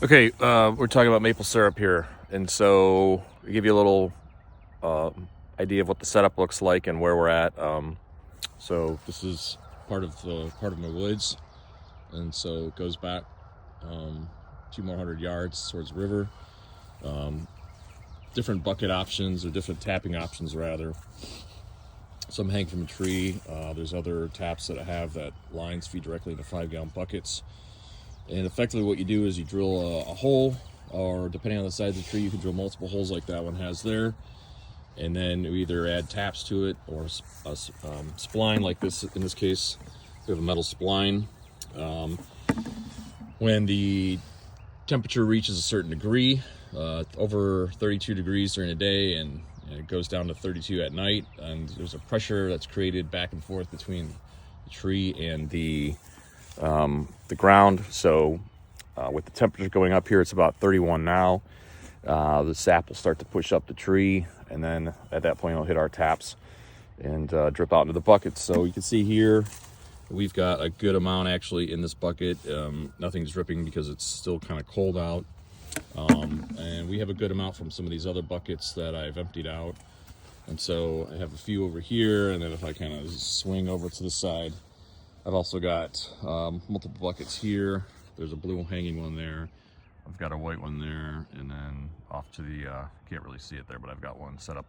Okay, we're talking about maple syrup here, and so to give you a little idea of what the setup looks like and where we're at. So this is part of my woods, and so it goes back 200 more yards towards the river. Different bucket options or different tapping options rather. Some hang from a tree. There's other taps that I have that lines feed directly into 5-gallon buckets. And effectively what you do is you drill a hole, or depending on the size of the tree, you can drill multiple holes like that one has there. And then you either add taps to it or a spline like this. In this case, we have a metal spline. When the temperature reaches a certain degree, over 32 degrees during the day, and it goes down to 32 at night, and there's a pressure that's created back and forth between the tree and the ground. So with the temperature going up here, it's about 31 now. The sap will start to push up the tree, and then at that point it'll hit our taps and drip out into the buckets. So you can see here we've got a good amount actually in this bucket. Nothing's dripping because it's still kind of cold out. And we have a good amount from some of these other buckets that I've emptied out. And so I have a few over here, and then if I kind of swing over to the side, I've also got multiple buckets here. There's a blue hanging one there. I've got a white one there, and then off to the, can't really see it there, but I've got one set up,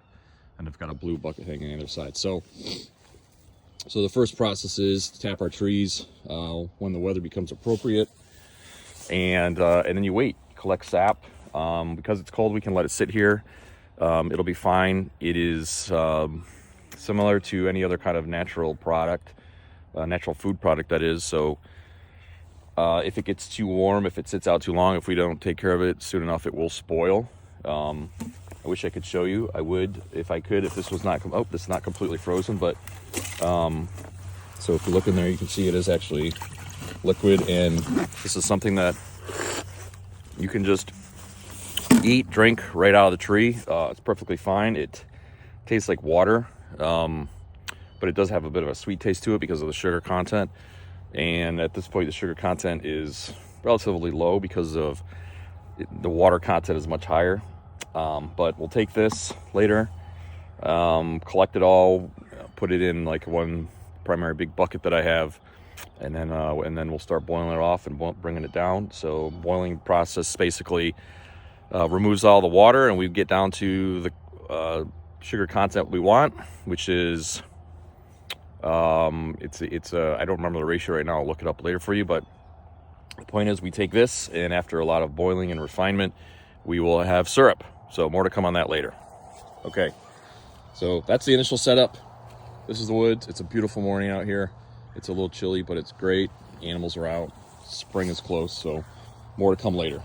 and I've got a blue bucket hanging on the other side. So the first process is to tap our trees when the weather becomes appropriate, and then you wait, collect sap. Because it's cold, we can let it sit here. It'll be fine. It is similar to any other kind of natural product, natural food product that is. So if it gets too warm, if it sits out too long, if we don't take care of it soon enough, it will spoil. I wish I could show you. I would if I could, if this was not, this is not completely frozen, but so if you look in there, you can see it is actually liquid, and this is something that you can just eat, drink right out of the tree. It's perfectly fine. It tastes like water, but it does have a bit of a sweet taste to it because of the sugar content. And at this point, the sugar content is relatively low because of the water content is much higher. But we'll take this later, collect it all, put it in like one primary big bucket that I have, and then we'll start boiling it off and bringing it down. So boiling process basically removes all the water, and we get down to the sugar content we want, which is it's I don't remember the ratio right now. I'll look it up later for you. But the point is, we take this, and after a lot of boiling and refinement, we will have syrup. So more to come on that later. Okay, so that's the initial setup. This is the woods. It's a beautiful morning out here. It's a little chilly, but it's great. Animals are out. Spring is close, so more to come later.